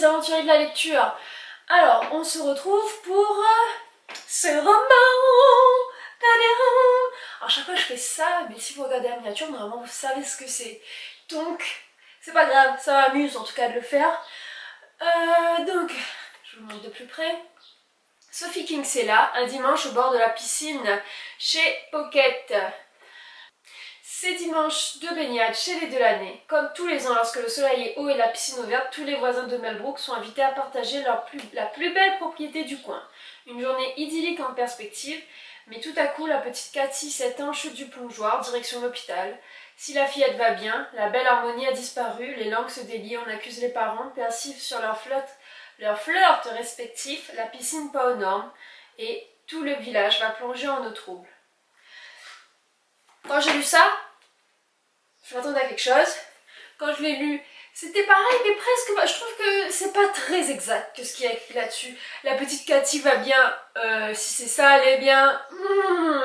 aventuriers de la lecture. Alors, on se retrouve pour ce roman. Alors, chaque fois je fais ça, mais si vous regardez la miniature, normalement vous savez ce que c'est. Donc, c'est pas grave, ça m'amuse en tout cas de le faire. Donc, je vous montre de plus près. Sophie Kinsella, un dimanche au bord de la piscine chez Pocket. C'est dimanche de baignade chez les Delaney. Comme tous les ans, lorsque le soleil est haut et la piscine ouverte, tous les voisins de Melbrook sont invités à partager la plus belle propriété du coin. Une journée idyllique en perspective, mais tout à coup, la petite Cathy, 7 ans, chute du plongeoir, direction l'hôpital. Si la fillette va bien, la belle harmonie a disparu, les langues se délient, on accuse les parents, persiflent sur leur flirt respectif, la piscine pas aux normes, et tout le village va plonger en eau trouble. Quand j'ai lu ça, je m'attendais à quelque chose. Quand je l'ai lu, c'était pareil, mais presque. Je trouve que c'est pas très exact que ce qu'il y a écrit là-dessus. La petite Cathy va bien. Si c'est ça, elle est bien.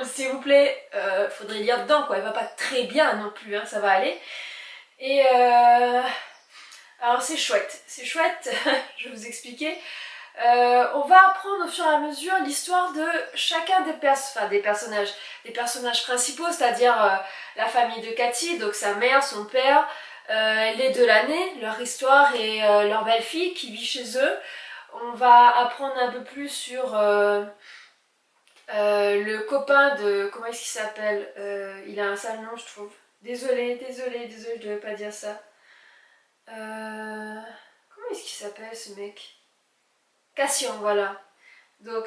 S'il vous plaît, faudrait lire dedans, quoi. Elle va pas très bien non plus, hein, ça va aller. Et alors c'est chouette. C'est chouette, je vais vous expliquer. On va apprendre au fur et à mesure l'histoire de chacun des personnages principaux, c'est-à-dire la famille de Cathy, donc sa mère, son père, les Delaney, leur histoire et leur belle-fille qui vit chez eux. On va apprendre un peu plus sur le copain de... Comment est-ce qu'il s'appelle il a un sale nom, je trouve. Désolée, je devais pas dire ça. Comment est-ce qu'il s'appelle ce mec? Cassian, voilà. Donc,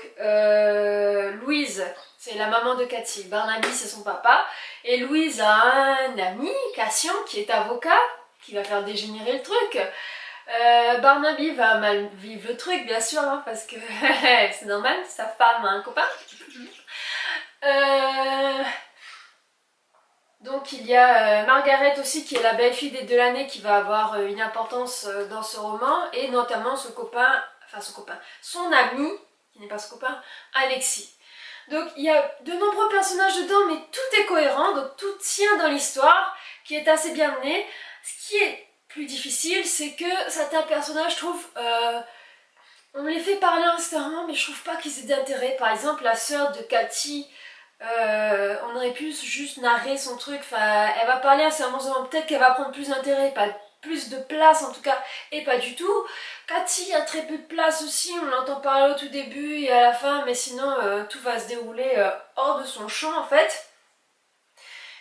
Louise, c'est la maman de Cathy. Barnaby, c'est son papa. Et Louise a un ami, Cassian, qui est avocat, qui va faire dégénérer le truc. Barnaby va mal vivre le truc, bien sûr, hein, parce que c'est normal, sa femme a un copain. Donc il y a Margaret aussi, qui est la belle-fille des Delaney, qui va avoir une importance dans ce roman, et notamment son ami, qui n'est pas son copain, Alexis. Donc il y a de nombreux personnages dedans, mais tout est cohérent, donc tout tient dans l'histoire, qui est assez bien menée. Ce qui est plus difficile, c'est que certains personnages, je trouve, on les fait parler instantanément, mais je trouve pas qu'ils aient d'intérêt. Par exemple, la sœur de Cathy, on aurait pu juste narrer son truc, enfin, elle va parler à un moment, peut-être qu'elle va prendre plus d'intérêt, pas plus de place en tout cas, et pas du tout. Cathy a très peu de place aussi, on l'entend parler au tout début et à la fin, mais sinon tout va se dérouler hors de son champ en fait.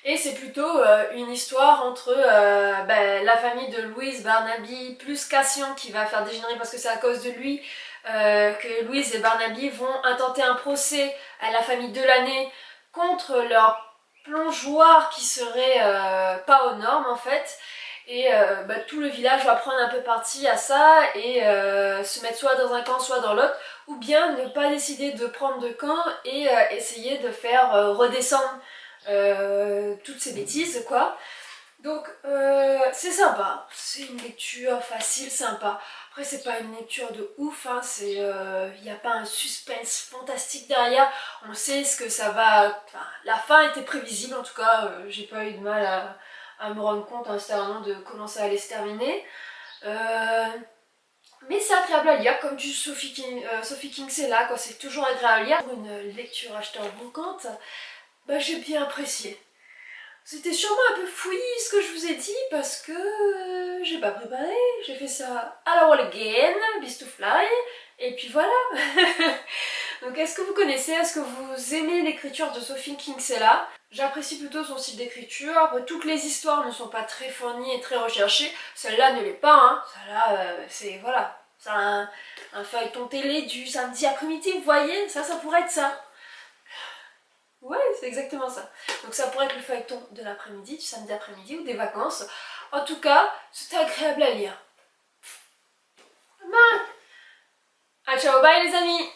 Et c'est plutôt une histoire entre la famille de Louise, Barnaby, plus Cassian qui va faire dégénérer parce que c'est à cause de lui que Louise et Barnaby vont intenter un procès à la famille Delaney contre leur plongeoir qui serait pas aux normes en fait. Et tout le village va prendre un peu parti à ça et se mettre soit dans un camp soit dans l'autre, ou bien ne pas décider de prendre de camp et essayer de faire redescendre toutes ces bêtises quoi. Donc c'est sympa, c'est une lecture facile, sympa. Après c'est pas une lecture de ouf, hein, il n'y a pas un suspense fantastique derrière, on sait ce que ça va... Enfin, la fin était prévisible en tout cas, j'ai pas eu de mal à me rendre compte instantanément de comment ça allait se terminer. Mais c'est agréable à lire, comme du Sophie Kinsella, quoi, c'est toujours agréable à lire. Pour une lecture achetée en bon compte, j'ai bien apprécié. C'était sûrement un peu fouillis ce que je vous ai dit parce que j'ai pas préparé, j'ai fait ça à la wall again, Beast to Fly, et puis voilà. Donc est-ce que vous connaissez, est-ce que vous aimez l'écriture de Sophie Kinsella? J'apprécie plutôt son style d'écriture, toutes les histoires ne sont pas très fournies et très recherchées, celle-là ne l'est pas, hein. Celle-là c'est voilà, c'est un feuilleton télé du samedi après-midi, vous voyez, ça pourrait être ça. Ouais, c'est exactement ça. Donc ça pourrait être le feuilleton de l'après-midi, du samedi après-midi ou des vacances. En tout cas, c'était agréable à lire. Ah, ciao, bye les amis!